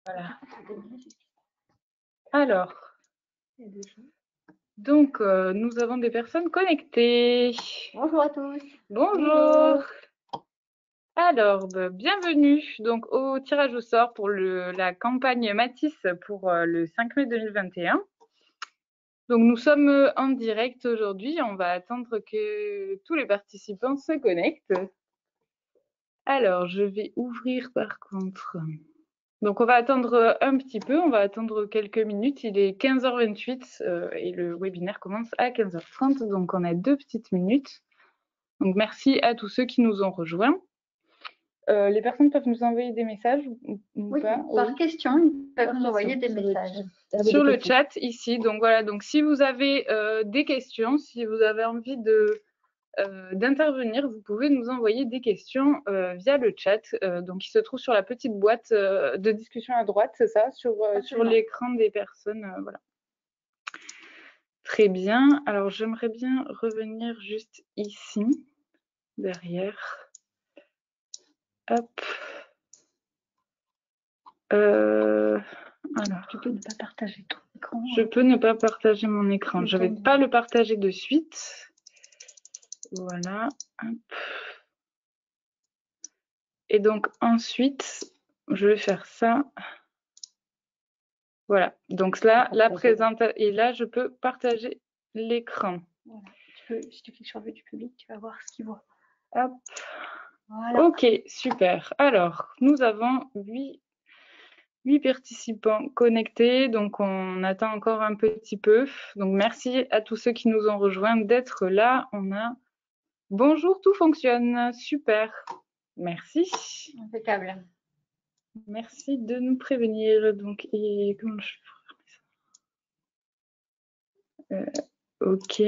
Voilà. Alors, donc, nous avons des personnes connectées. Bonjour à tous. Bonjour. Alors, bienvenue donc au tirage au sort pour la campagne Matisse pour le 5 mai 2021. Donc, nous sommes en direct aujourd'hui. On va attendre que tous les participants se connectent. Alors, je vais ouvrir par contre. Donc, on va attendre un petit peu, on va attendre quelques minutes. Il est 15h28 et le webinaire commence à 15h30, donc on a 2 petites minutes. Donc, merci à tous ceux qui nous ont rejoints. Les personnes peuvent nous envoyer des messages ou pas? Par question, ils peuvent nous envoyer des messages. Sur le chat ici. Donc, voilà. Donc, si vous avez des questions, si vous avez envie d'intervenir, vous pouvez nous envoyer des questions via le chat. Donc, il se trouve sur la petite boîte de discussion à droite, c'est ça, sur l'écran des personnes. Voilà. Très bien. Alors, j'aimerais bien revenir juste ici, derrière. Hop. Alors, tu peux ne pas partager ton écran. Je peux ne pas partager mon écran. Je ne vais pas le partager de suite. Voilà. Hop. Et donc ensuite, je vais faire ça. Voilà. Donc là, la présentation. Et là, je peux partager l'écran. Voilà. Si tu cliques sur le du public, tu vas voir ce qu'il voit. Hop. Voilà. Ok, super. Alors, nous avons 8 participants connectés. Donc, on attend encore un petit peu. Donc, merci à tous ceux qui nous ont rejoints d'être là. On a bonjour, tout fonctionne. Super. Merci. Impeccable. Merci de nous prévenir. Donc, et comment je fais ça ok.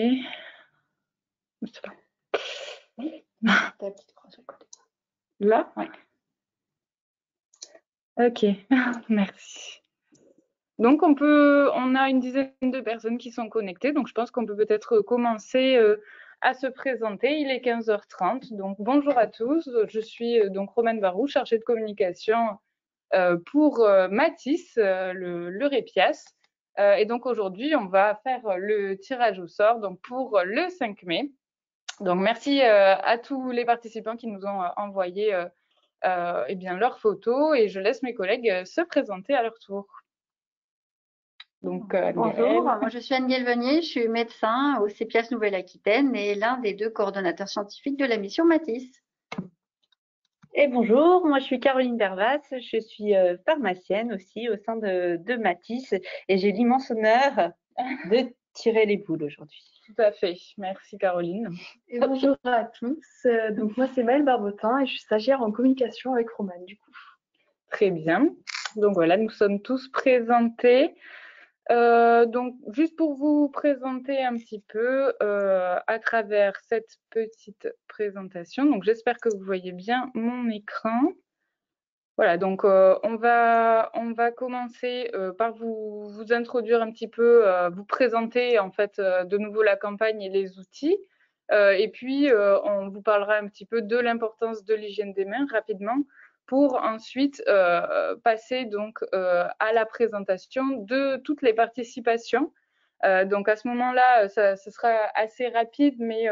Ta petite croix sur le côté. Là? Oui. Ok, merci. Donc, on a une dizaine de personnes qui sont connectées. Donc, je pense qu'on peut peut-être commencer à se présenter. Il est 15h30. Donc, bonjour à tous. Je suis donc Romane Barou, chargée de communication pour Matisse, le Répias. Et donc, aujourd'hui, on va faire le tirage au sort donc pour le 5 mai. Donc, merci à tous les participants qui nous ont envoyé eh bien, leurs photos et je laisse mes collègues se présenter à leur tour. Donc, bonjour, moi je suis Anne Guelvenier, je suis médecin au CEPIAS Nouvelle-Aquitaine et l'un des 2 coordonnateurs scientifiques de la mission Matisse. Et bonjour, moi je suis Caroline Bervas, je suis pharmacienne aussi au sein de Matisse et j'ai l'immense honneur de tirer les boules aujourd'hui. Tout à fait, merci Caroline. Et bonjour à tous, donc moi c'est Maëlle Barbotin et je suis stagiaire en communication avec Romane du coup. Très bien, donc voilà, nous sommes tous présentés. Donc, juste pour vous présenter un petit peu à travers cette petite présentation. Donc, j'espère que vous voyez bien mon écran. Voilà, donc on va commencer par vous introduire un petit peu, vous présenter en fait de nouveau la campagne et les outils. Et puis, on vous parlera un petit peu de l'importance de l'hygiène des mains rapidement pour ensuite passer donc à la présentation de toutes les participations. Donc à ce moment-là, ce sera assez rapide, mais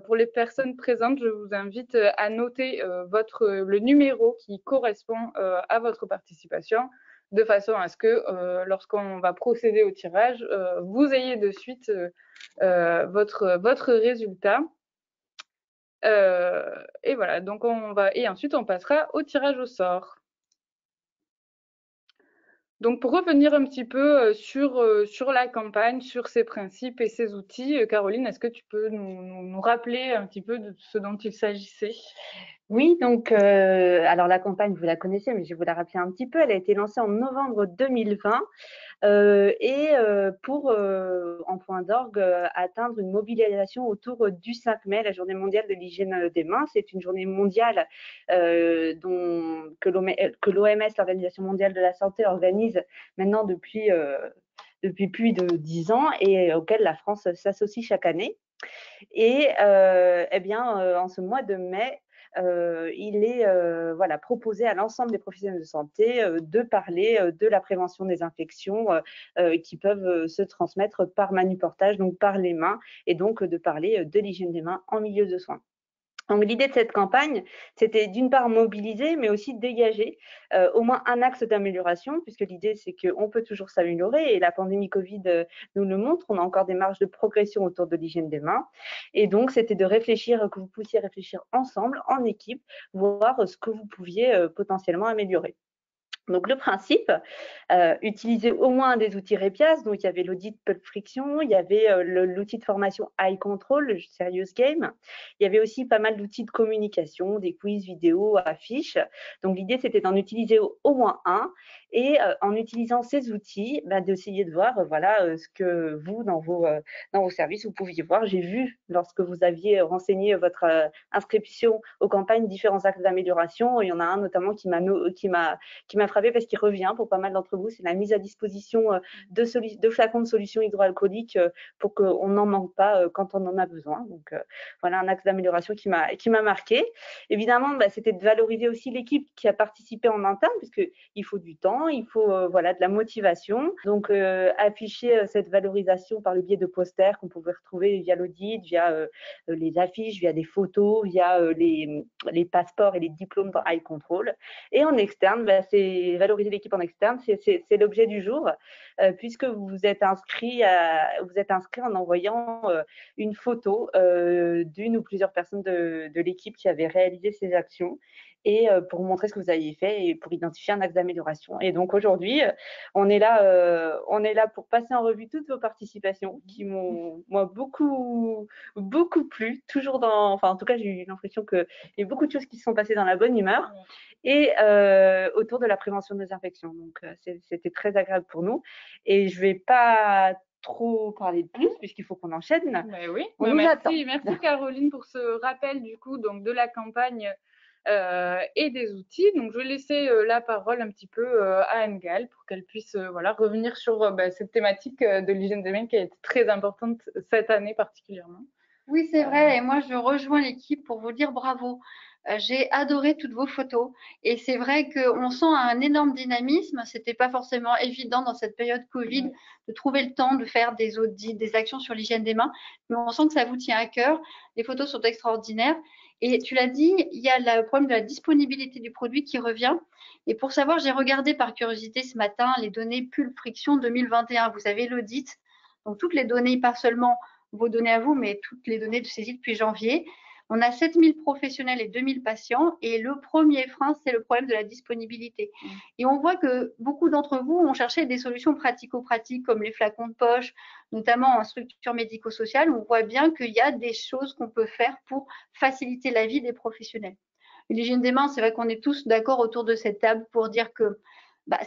pour les personnes présentes, je vous invite à noter le numéro qui correspond à votre participation, de façon à ce que lorsqu'on va procéder au tirage, vous ayez de suite votre résultat. Et voilà, donc et ensuite on passera au tirage au sort. Donc, pour revenir un petit peu sur la campagne, sur ses principes et ses outils, Caroline, est-ce que tu peux nous rappeler un petit peu de ce dont il s'agissait? Oui, donc alors la campagne, vous la connaissez, mais je vais vous la rappeler un petit peu. Elle a été lancée en novembre 2020 pour, en point d'orgue, atteindre une mobilisation autour du 5 mai, la journée mondiale de l'hygiène des mains. C'est une journée mondiale que l'OMS, l'Organisation mondiale de la santé, organise maintenant depuis plus de 10 ans et auquel la France s'associe chaque année. Et eh bien, en ce mois de mai, il est voilà, proposé à l'ensemble des professionnels de santé de parler de la prévention des infections qui peuvent se transmettre par manuportage, donc par les mains, et donc de parler de l'hygiène des mains en milieu de soins. Donc l'idée de cette campagne, c'était d'une part mobiliser, mais aussi dégager au moins un axe d'amélioration, puisque l'idée c'est qu'on peut toujours s'améliorer et la pandémie Covid nous le montre, on a encore des marges de progression autour de l'hygiène des mains. Et donc c'était de réfléchir, que vous puissiez réfléchir ensemble, en équipe, voir ce que vous pouviez potentiellement améliorer. Donc le principe, utiliser au moins des outils REPIAS, donc il y avait l'audit Pulp Friction, il y avait l'outil de formation Eye Control, le Serious Game, il y avait aussi pas mal d'outils de communication, des quiz vidéo, affiches. Donc l'idée c'était d'en utiliser au moins un et en utilisant ces outils, d'essayer de voir voilà, ce que vous, dans vos services, vous pouviez voir. J'ai vu lorsque vous aviez renseigné votre inscription aux campagnes différents axes d'amélioration, il y en a un notamment qui m'a frappé parce qu'il revient pour pas mal d'entre vous, c'est la mise à disposition de flacons de solutions hydroalcooliques pour qu'on n'en manque pas quand on en a besoin. Donc voilà un axe d'amélioration qui m'a marqué. Évidemment, c'était de valoriser aussi l'équipe qui a participé en interne, puisqu'il faut du temps, il faut voilà, de la motivation. Donc afficher cette valorisation par le biais de posters qu'on pouvait retrouver via l'audit, via les affiches, via des photos, via les passeports et les diplômes dans Eye Control. Et en externe, c'est valoriser l'équipe en externe, c'est l'objet du jour, puisque vous êtes inscrit en envoyant une photo d'une ou plusieurs personnes de l'équipe qui avaient réalisé ces actions et pour vous montrer ce que vous aviez fait et pour identifier un axe d'amélioration. Et donc aujourd'hui, on est là pour passer en revue toutes vos participations qui m'ont moi beaucoup plu, enfin en tout cas j'ai eu l'impression qu'il y a beaucoup de choses qui se sont passées dans la bonne humeur et autour de la prévention des infections. Donc c'était très agréable pour nous et je vais pas trop parler de plus puisqu'il faut qu'on enchaîne. Mais oui, merci Caroline pour ce rappel du coup donc de la campagne et des outils. Donc je vais laisser la parole un petit peu à Anne-Gaëlle pour qu'elle puisse voilà, revenir sur cette thématique de l'hygiène des mains qui a été très importante cette année particulièrement. Oui, c'est vrai. Et moi, je rejoins l'équipe pour vous dire bravo. J'ai adoré toutes vos photos. Et c'est vrai qu'on sent un énorme dynamisme. C'était pas forcément évident dans cette période Covid de trouver le temps de faire des audits, des actions sur l'hygiène des mains. Mais on sent que ça vous tient à cœur. Les photos sont extraordinaires. Et tu l'as dit, il y a le problème de la disponibilité du produit qui revient. Et pour savoir, j'ai regardé par curiosité ce matin les données Pulp Friction 2021. Vous avez l'audit. Donc, toutes les données, pas seulement vos données à vous, mais toutes les données de saisie depuis janvier. On a 7000 professionnels et 2000 patients. Et le premier frein, c'est le problème de la disponibilité. Et on voit que beaucoup d'entre vous ont cherché des solutions pratico-pratiques comme les flacons de poche, notamment en structure médico-sociale. On voit bien qu'il y a des choses qu'on peut faire pour faciliter la vie des professionnels. L'hygiène des mains, c'est vrai qu'on est tous d'accord autour de cette table pour dire que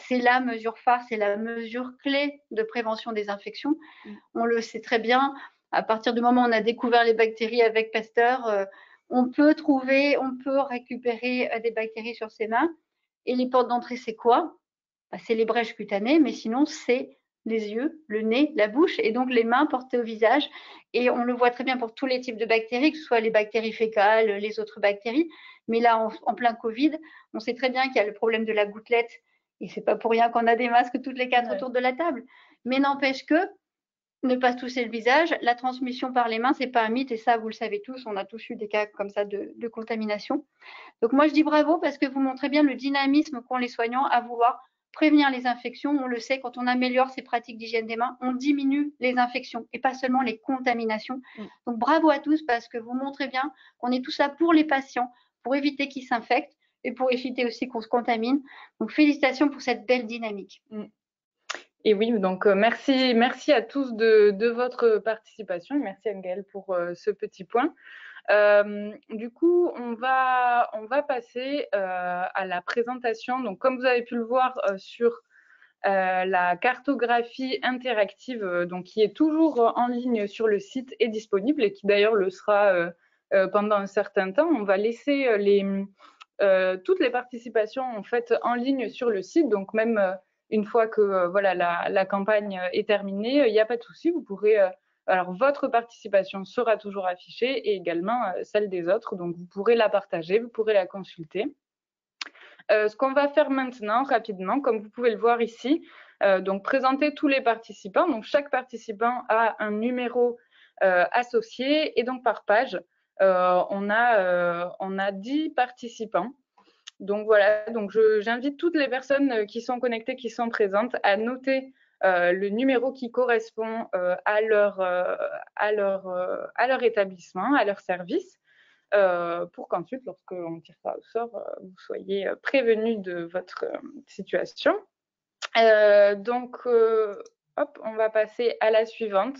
c'est la mesure phare, c'est la mesure clé de prévention des infections. On le sait très bien. À partir du moment où on a découvert les bactéries avec Pasteur, on peut récupérer des bactéries sur ses mains. Et les portes d'entrée, c'est quoi? C'est les brèches cutanées, mais sinon, c'est les yeux, le nez, la bouche et donc les mains portées au visage. Et on le voit très bien pour tous les types de bactéries, que ce soit les bactéries fécales, les autres bactéries. Mais là, en plein Covid, on sait très bien qu'il y a le problème de la gouttelette. Et c'est pas pour rien qu'on a des masques toutes les quatre autour de la table. Mais n'empêche que ne pas se toucher le visage, la transmission par les mains, c'est pas un mythe et ça, vous le savez tous, on a tous eu des cas comme ça de contamination. Donc moi, je dis bravo parce que vous montrez bien le dynamisme qu'ont les soignants à vouloir prévenir les infections. On le sait, quand on améliore ces pratiques d'hygiène des mains, on diminue les infections et pas seulement les contaminations. Donc bravo à tous parce que vous montrez bien qu'on est tous là pour les patients, pour éviter qu'ils s'infectent et pour éviter aussi qu'on se contamine. Donc félicitations pour cette belle dynamique. Et oui, donc merci à tous de votre participation. Merci Anne-Gaëlle pour ce petit point. Du coup, on va passer à la présentation. Donc, comme vous avez pu le voir sur la cartographie interactive, donc qui est toujours en ligne sur le site et disponible et qui d'ailleurs le sera pendant un certain temps. On va laisser toutes les participations en fait en ligne sur le site. Donc même une fois que voilà la campagne est terminée, il n'y a pas de souci, vous pourrez alors votre participation sera toujours affichée et également celle des autres. Donc, vous pourrez la partager, vous pourrez la consulter. Ce qu'on va faire maintenant, rapidement, comme vous pouvez le voir ici, donc présenter tous les participants. Donc, chaque participant a un numéro associé et donc par page, on a 10 participants. Donc voilà, donc j'invite toutes les personnes qui sont connectées, qui sont présentes, à noter le numéro qui correspond à leur établissement, à leur service, pour qu'ensuite, lorsqu'on tirera au sort, vous soyez prévenus de votre situation. Donc, hop, on va passer à la suivante.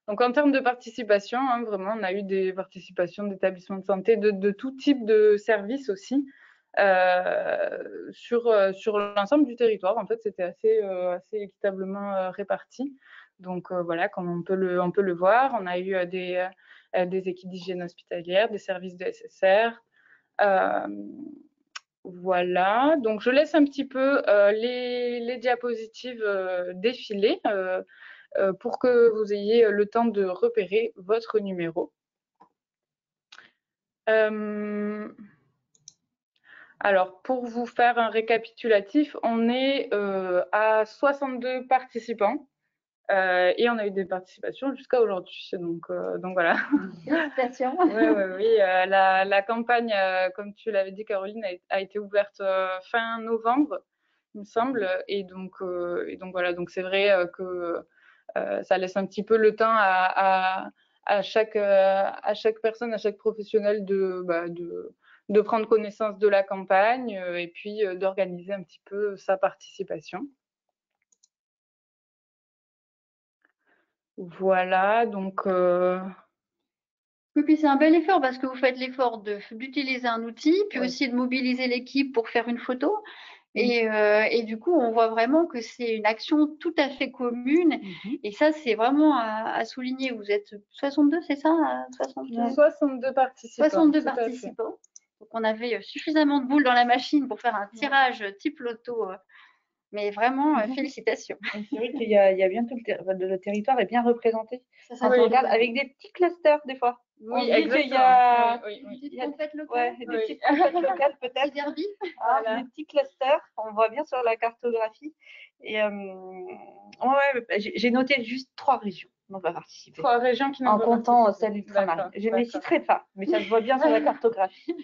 Donc, en termes de participation, hein, vraiment, on a eu des participations d'établissements de santé, de tout type de services aussi, sur l'ensemble du territoire. En fait, c'était assez équitablement réparti. Donc, voilà, comme on peut le voir, on a eu des équipes d'hygiène hospitalière, des services de SSR. Voilà, donc je laisse un petit peu les diapositives défiler pour que vous ayez le temps de repérer votre numéro. Alors, pour vous faire un récapitulatif, on est à 62 participants et on a eu des participations jusqu'à aujourd'hui. Donc voilà. Félicitations. Oui. La campagne, comme tu l'avais dit, Caroline, a été ouverte fin novembre, il me semble. Et donc voilà. Donc c'est vrai que ça laisse un petit peu le temps à chaque personne, à chaque professionnel de prendre connaissance de la campagne et puis d'organiser un petit peu sa participation. Voilà, donc Oui, puis c'est un bel effort parce que vous faites l'effort d'utiliser un outil, puis aussi de mobiliser l'équipe pour faire une photo. Et du coup, on voit vraiment que c'est une action tout à fait commune. Et ça, c'est vraiment à souligner. Vous êtes 62, c'est ça? 62 participants. 62 participants. Donc, on avait suffisamment de boules dans la machine pour faire un tirage type loto. Mais vraiment, félicitations. C'est vrai qu'il y a bien tout le territoire est bien représenté. Ça on regarde avec des petits clusters des fois. Oui, exactement. Des petites compètes locales. Des petites compètes locales peut-être. Des derbies. Voilà. Des petits clusters, on voit bien sur la cartographie. Et j'ai noté juste 3 régions dont on va participer. 3 régions qui n'ont en comptant celle ultramarine. Je ne les citerai pas, mais ça se voit bien sur la cartographie.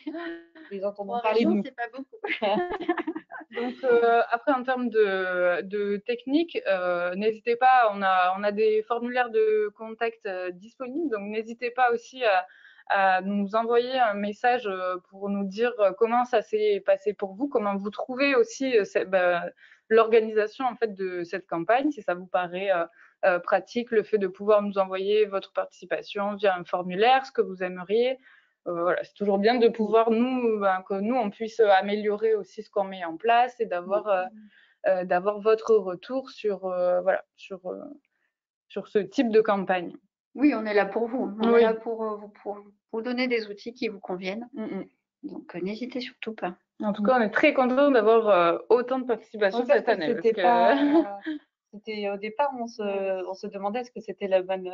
Ils entendront parler de nous. C'est pas beaucoup. Donc après, en termes de technique, n'hésitez pas, on a des formulaires de contact disponibles, donc n'hésitez pas aussi à nous envoyer un message pour nous dire comment ça s'est passé pour vous, comment vous trouvez aussi l'organisation en fait de cette campagne, si ça vous paraît pratique, le fait de pouvoir nous envoyer votre participation via un formulaire, ce que vous aimeriez. Voilà, c'est toujours bien de pouvoir que nous on puisse améliorer aussi ce qu'on met en place et d'avoir votre retour sur ce type de campagne. Oui, on est là pour vous. On est là pour vous donner des outils qui vous conviennent. Donc n'hésitez surtout pas. En tout cas, on est très content d'avoir autant de participation cette année. C'était au départ, on se demandait est-ce que c'était la bonne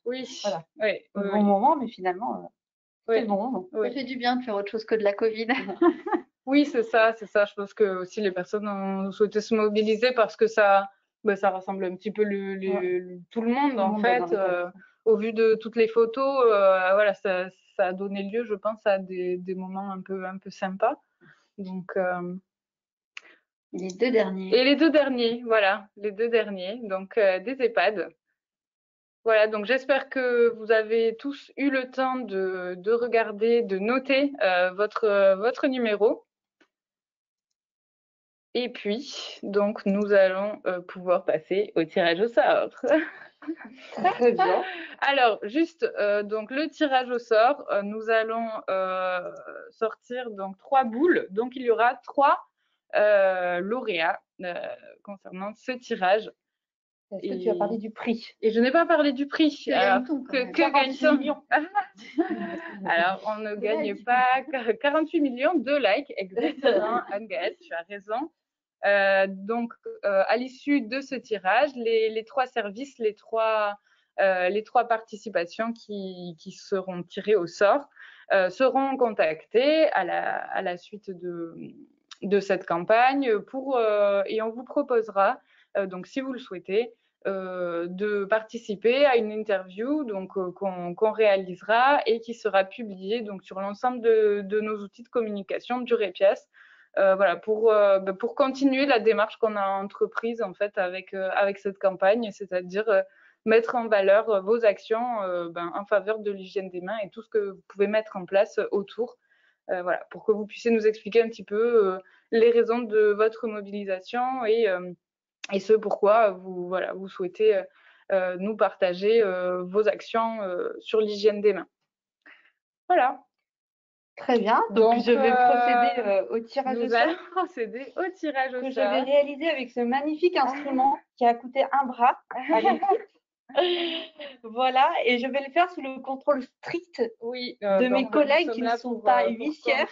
bon moment, mais finalement. C'est bon. Ça fait du bien de faire autre chose que de la Covid. Oui, c'est ça. Je pense que aussi les personnes ont souhaité se mobiliser parce que ça rassemble un petit peu tout le monde en fait. Au vu de toutes les photos, voilà, ça a donné lieu, je pense, à des moments un peu sympas. Donc les 2 derniers. Et les 2 derniers, voilà, les 2 derniers. Donc des EHPAD. Voilà, donc j'espère que vous avez tous eu le temps de regarder, de noter votre numéro. Et puis, donc, nous allons pouvoir passer au tirage au sort. Très bien. Alors, juste, donc, le tirage au sort, nous allons sortir donc 3 boules. Donc, il y aura 3 lauréats concernant ce tirage. Est-ce que tu as parlé du prix? Et je n'ai pas parlé du prix. Alors, que gagne-t-on? Alors, on ne gagne pas 48 millions de likes, exactement, Anne-Gaëlle, tu as raison. Donc, à l'issue de ce tirage, les 3 services, les 3 les 3 participations qui seront tirées au sort seront contactées à la suite de cette campagne et on vous proposera, donc si vous le souhaitez, de participer à une interview donc qu'on réalisera et qui sera publiée donc sur l'ensemble de nos outils de communication du REPIAS. Voilà, pour continuer la démarche qu'on a entreprise en fait avec cette campagne, c'est-à-dire mettre en valeur vos actions en faveur de l'hygiène des mains et tout ce que vous pouvez mettre en place autour. Voilà, pour que vous puissiez nous expliquer un petit peu les raisons de votre mobilisation et ce pourquoi vous souhaitez nous partager vos actions sur l'hygiène des mains. Voilà. Très bien. Donc, je vais procéder au tirage au Nous sort. allons procéder au tirage au Que je sort. vais réaliser avec ce magnifique instrument qui a coûté un bras à l'équipe. Voilà, et je vais le faire sous le contrôle strict Oui, de mes collègues qui ne sont pas huissières,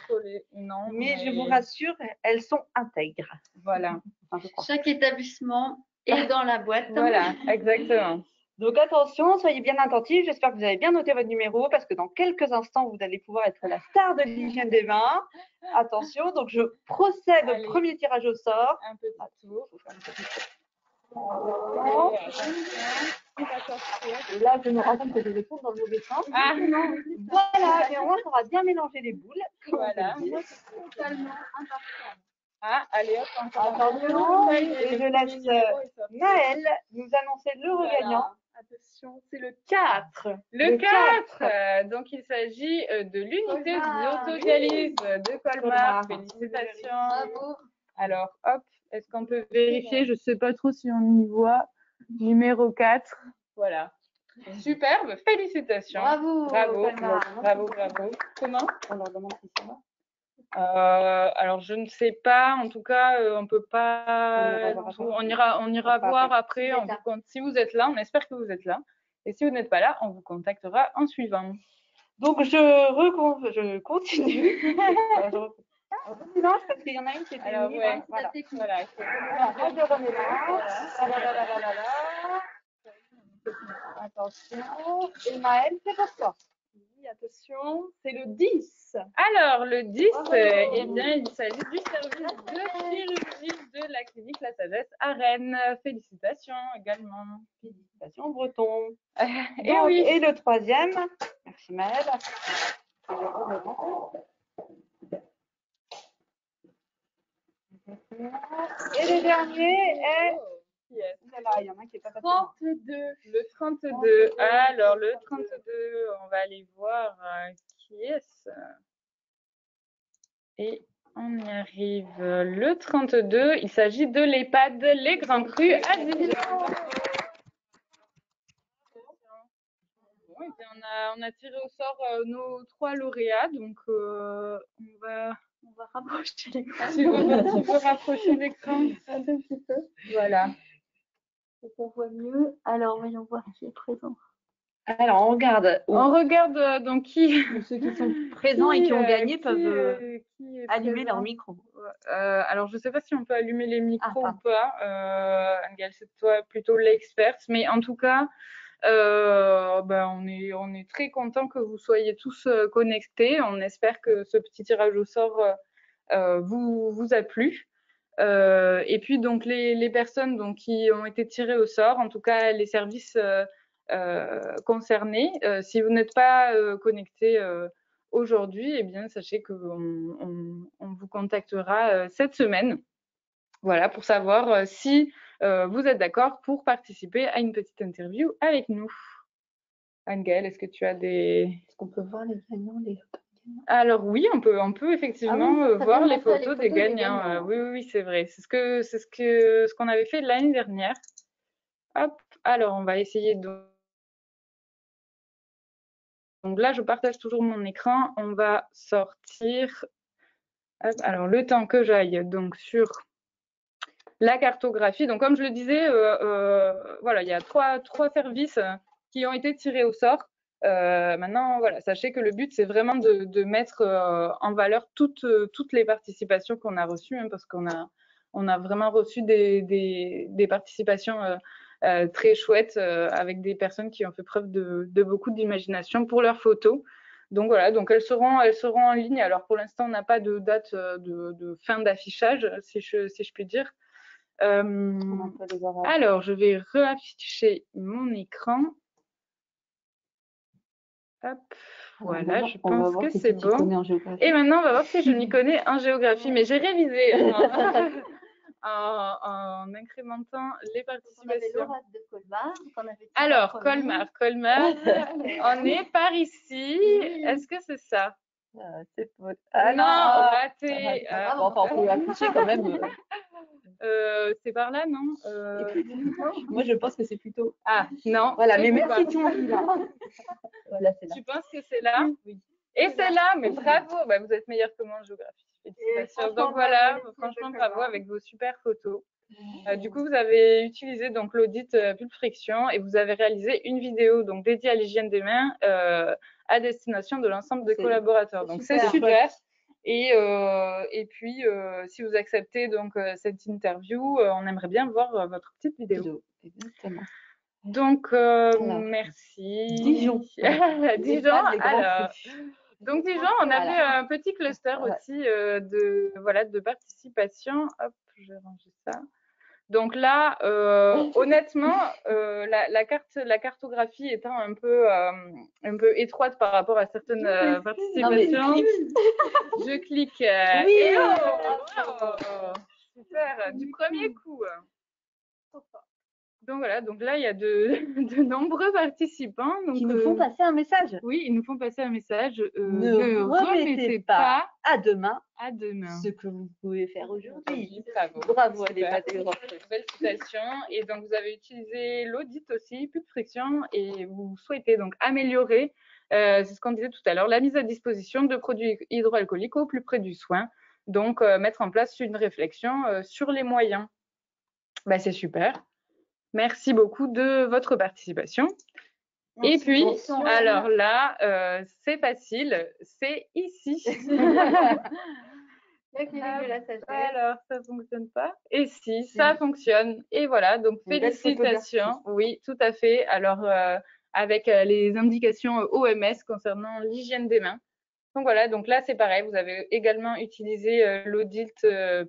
non, mais je vous rassure, elles sont intègres. Voilà. Enfin, je crois. Chaque établissement est dans la boîte. Voilà, exactement. Donc attention, soyez bien attentifs. J'espère que vous avez bien noté votre numéro parce que dans quelques instants, vous allez pouvoir être la star de l'hygiène des mains. Attention, donc je procède au premier tirage au sort. Un petit tour. Et là, je me rends compte que je vais tourner dans le mauvais sens. Ah non. Voilà, mais au moins, on va bien mélanger les boules. Voilà. Totalement impartial. Ah, allez hop, encore. Attention, et je laisse Naël nous annoncer le regagnant. Attention, c'est le 4. Le 4. Donc, il s'agit de l'unité d'autodialyse de Colmar. Félicitations. Bravo. Alors, hop, est-ce qu'on peut vérifier? Je ne sais pas trop si on y voit. Numéro 4. Voilà. Superbe, félicitations. Bravo. Bravo, Colmar. bravo. Comment? On leur demande si ça va. Alors je ne sais pas, en tout cas on peut pas, on ira voir après, on vous compte, si vous êtes là, on espère que vous êtes là, et si vous n'êtes pas là, on vous contactera en suivant. Donc je continue. Je mélange parce qu'il y en a une qui était Alors mise, ouais, hein, voilà. voilà. Alors, je remélange. Attention. Et Maëlle, c'est pour toi. Oui, attention, c'est le 10. Alors le 10, eh bien il s'agit du service de chirurgie de la clinique La Sagesse à Rennes. Félicitations également. Félicitations Breton. Et Donc, oui. et le troisième, merci Maëlle. Et le dernier est. Voilà, il y en a qui n'est pas facile. 32. Le 32. Alors, le 32, on va aller voir qui est-ce. Et on y arrive. Le 32, il s'agit de l'EHPAD Les Grands Crus à Dijon. Bon, et bien, on a tiré au sort nos 3 lauréats, donc on va rapprocher l'écran. Tu veux rapprocher l'écran Un tout petit peu. Voilà. Pour qu'on voit mieux. Alors, voyons voir qui est présent. Alors, on regarde. On regarde donc qui. Ceux qui sont présents et qui ont gagné peuvent allumer présent leur micro. Alors, je ne sais pas si on peut allumer les micros Ah, ou pas. Angèle, c'est toi plutôt l'experte. Mais en tout cas, on est très content que vous soyez tous connectés. On espère que ce petit tirage au sort vous a plu. Et puis donc les personnes donc qui ont été tirées au sort, en tout cas les services concernés, si vous n'êtes pas connecté aujourd'hui, eh bien sachez qu'on vous contactera cette semaine, voilà, pour savoir si vous êtes d'accord pour participer à une petite interview avec nous. Anne-Gaëlle, est-ce que tu as des... Est-ce qu'on peut voir les gagnants Alors oui, on peut effectivement voir les photos des gagnants. Oui, c'est vrai. C'est ce qu'on avait fait l'année dernière. Hop, alors on va essayer de... Donc là, je partage toujours mon écran. On va sortir. Hop, alors le temps que j'aille donc sur la cartographie. Donc comme je le disais, voilà, il y a trois services qui ont été tirés au sort. Maintenant, voilà, sachez que le but, c'est vraiment de mettre en valeur toutes les participations qu'on a reçues, hein, parce qu'on a vraiment reçu des participations très chouettes avec des personnes qui ont fait preuve de beaucoup d'imagination pour leurs photos. Donc voilà, donc elles seront en ligne. Alors pour l'instant, on n'a pas de date de fin d'affichage, si je puis dire. Alors, je vais réafficher mon écran. Hop, voilà, je pense que c'est bon. Et maintenant, on va voir si je m'y connais en géographie. Mais j'ai révisé en incrémentant les participations. On avait Laura de Colmar. Alors, Colmar, on est par ici. Est-ce que c'est ça? C'est faux. Non, raté. Enfin, on peut afficher quand même. C'est par là, non Moi, je pense que c'est plutôt. Ah, non. Voilà, mais pas. merci, tu m'as dit là. Voilà, c'est là. Tu penses que c'est là? Oui. Et c'est là, mais bravo. Bah, vous êtes meilleur que moi en géographie. Félicitations. Donc voilà, franchement, bravo avec vos super photos. Du coup, vous avez utilisé donc l'audit Pulpfriction et vous avez réalisé une vidéo donc dédiée à l'hygiène des mains à destination de l'ensemble des collaborateurs. Donc c'est super. Et puis, si vous acceptez donc cette interview, on aimerait bien voir votre petite vidéo. Exactement. Donc, merci. Dijon. Dijon, alors. Donc, Dijon, on avait un petit cluster aussi de participation. Hop, je vais ranger ça. Donc là, honnêtement, la cartographie étant un peu étroite par rapport à certaines participations, je clique. Oui. Et super, du premier coup. Donc voilà, donc là il y a de nombreux participants qui nous font passer un message. Oui, ils nous font passer un message. Ne remettez pas à demain ce que vous pouvez faire aujourd'hui. Bravo les patriotes. Félicitations. Et donc vous avez utilisé l'audit aussi, Pulpfriction, et vous souhaitez donc améliorer, c'est ce qu'on disait tout à l'heure, la mise à disposition de produits hydroalcooliques au plus près du soin. Donc mettre en place une réflexion sur les moyens. Bah, c'est super. Merci beaucoup de votre participation. Merci. Et puis, alors là, c'est facile, c'est ici. Alors, ça fonctionne pas. Et si, ça fonctionne. Et voilà, donc félicitations. Oui, tout à fait. Alors, avec les indications OMS concernant l'hygiène des mains. Donc voilà, donc là, c'est pareil. Vous avez également utilisé l'audit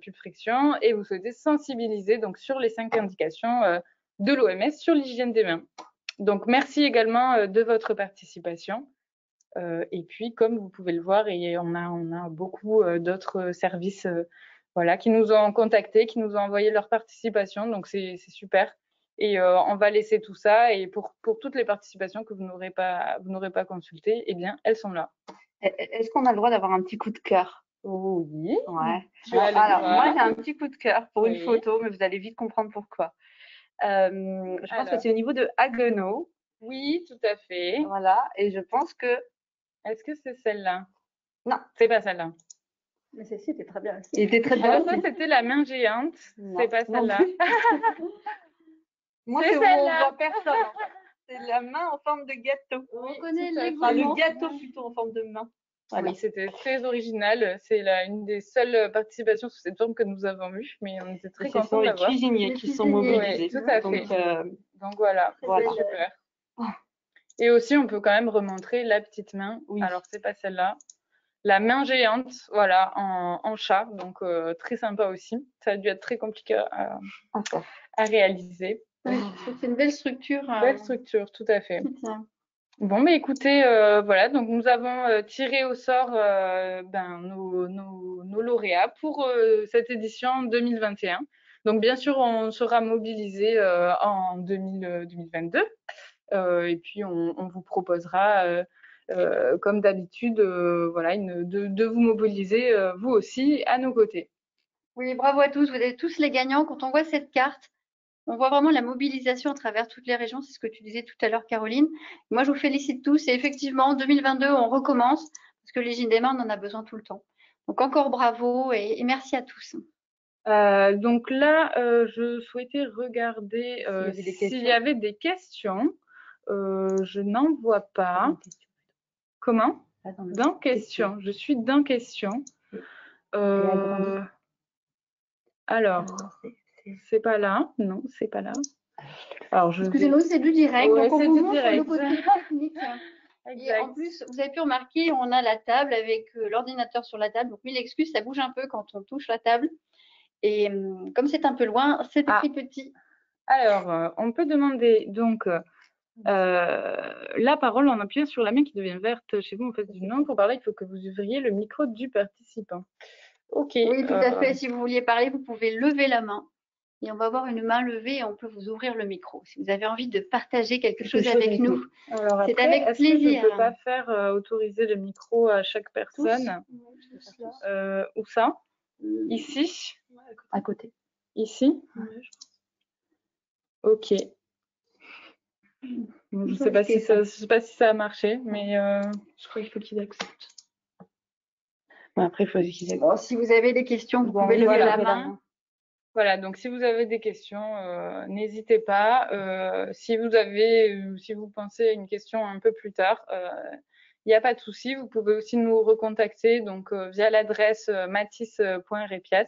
Pulpfriction et vous souhaitez sensibiliser donc, sur les 5 indications de l'OMS sur l'hygiène des mains. Donc, merci également de votre participation. Et puis, comme vous pouvez le voir, et on a beaucoup d'autres services qui nous ont contactés, qui nous ont envoyé leur participation. Donc, c'est super. Et on va laisser tout ça. Et pour toutes les participations que vous n'aurez pas consultées, eh bien, elles sont là. Est-ce qu'on a le droit d'avoir un petit coup de cœur? Oui. Ouais. Alors, moi, j'ai un petit coup de cœur pour une photo, mais vous allez vite comprendre pourquoi. Je pense que c'est au niveau de Haguenau. Oui, tout à fait. Voilà, et je pense que... Est-ce que c'est celle-là? Non. C'est pas celle-là. Mais celle-ci était très bien aussi. Il était très bien. Alors ça, c'était la main géante. C'est pas celle-là. Moi, c'est celle-là. On voit personne. C'est la main en forme de gâteau. On connaît le gâteau plutôt en forme de main. Voilà. Oui, c'était très original. C'est une des seules participations sous cette forme que nous avons eues, mais on était très contents d'avoir. Ce sont les cuisiniers qui sont mobilisés. Oui, tout à fait. Donc voilà, super. Et aussi, on peut quand même remontrer la petite main. Oui. Alors, c'est pas celle-là. La main géante, voilà, en chat. Donc, très sympa aussi. Ça a dû être très compliqué à réaliser. C'est une belle structure. Belle structure, tout à fait. Bon, mais écoutez, voilà, donc nous avons tiré au sort nos lauréats pour cette édition 2021. Donc, bien sûr, on sera mobilisé en 2022. Et puis, on vous proposera, comme d'habitude, de vous mobiliser, vous aussi, à nos côtés. Oui, bravo à tous. Vous êtes tous les gagnants. Quand on voit cette carte, on voit vraiment la mobilisation à travers toutes les régions. C'est ce que tu disais tout à l'heure, Caroline. Moi, je vous félicite tous. Et effectivement, en 2022, on recommence parce que l'hygiène des mains, on en a besoin tout le temps. Donc, encore bravo et merci à tous. Donc là, je souhaitais regarder s'il y avait des questions. Je n'en vois pas. Comment? Dans questions. Je suis dans questions. Alors, c'est pas là. Non, c'est pas là. Alors, je vais... Excusez-nous, c'est du direct, Ouais, donc on c'est vous du montre direct. le côté technique. Et Exact. en plus, vous avez pu remarquer, on a la table avec l'ordinateur sur la table. Donc, mille excuses, ça bouge un peu quand on touche la table. Et comme c'est un peu loin, c'est écrit petit. Alors, on peut demander donc la parole en appuyant sur la main qui devient verte chez vous en face du nom. Pour parler, il faut que vous ouvriez le micro du participant. Ok. Oui, tout à fait. Si vous vouliez parler, vous pouvez lever la main. Et on va avoir une main levée et on peut vous ouvrir le micro. Si vous avez envie de partager quelque chose avec nous, alors c'est après, avec est-ce plaisir. que je ne peux pas faire autoriser le micro à chaque personne? Où ça? Ici? À côté. Ici? Ouais, je pense. Ok. Bon, je ne sais pas si ça a marché, mais Je crois qu'il faut qu'ils acceptent. Après, il faut qu'ils acceptent. Bon, si vous avez des questions, vous Bon, pouvez lever voilà. la main. Voilà, donc si vous avez des questions, n'hésitez pas. Si vous pensez à une question un peu plus tard, il n'y a pas de souci. Vous pouvez aussi nous recontacter donc via l'adresse mathis.repias.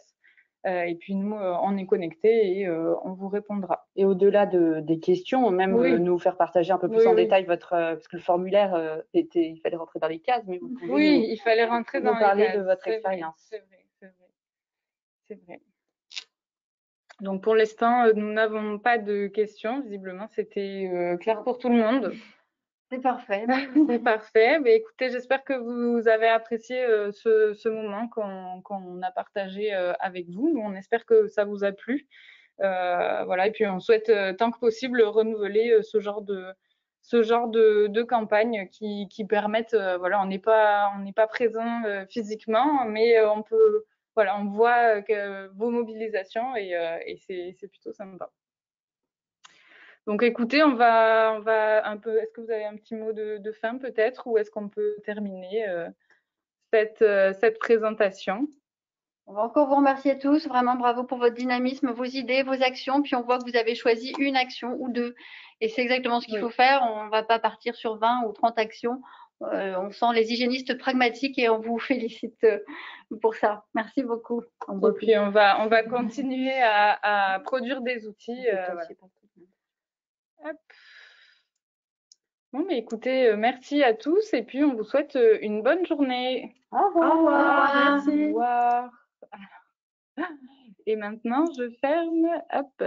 Et puis nous, on est connectés et on vous répondra. Et au-delà des questions, même nous faire partager un peu plus en détail votre, parce que le formulaire il fallait rentrer dans les cases, mais vous pouvez il fallait rentrer dans nous les parler cases. de votre expérience. C'est vrai. Donc pour l'instant, nous n'avons pas de questions. Visiblement, c'était clair pour tout le monde. C'est parfait. C'est parfait. Mais écoutez, j'espère que vous avez apprécié ce moment qu'on a partagé avec vous. On espère que ça vous a plu. Voilà. Et puis on souhaite tant que possible renouveler ce genre de campagne qui permettent. Voilà, on n'est pas présent physiquement, mais on peut. Voilà, on voit vos mobilisations et c'est plutôt sympa. Donc écoutez, on va un peu. Est-ce que vous avez un petit mot de fin peut-être, ou est-ce qu'on peut terminer cette présentation? On va encore vous remercier tous. Vraiment, bravo pour votre dynamisme, vos idées, vos actions. Puis on voit que vous avez choisi une action ou deux. Et c'est exactement ce qu'il faut faire. On ne va pas partir sur 20 ou 30 actions. On sent les hygiénistes pragmatiques et on vous félicite pour ça. Merci beaucoup. Et puis on va continuer à produire des outils. Voilà. Hop. Bon, mais écoutez, merci à tous et puis on vous souhaite une bonne journée. Au revoir. Au revoir. Au Merci. revoir. Et maintenant, je ferme. Hop.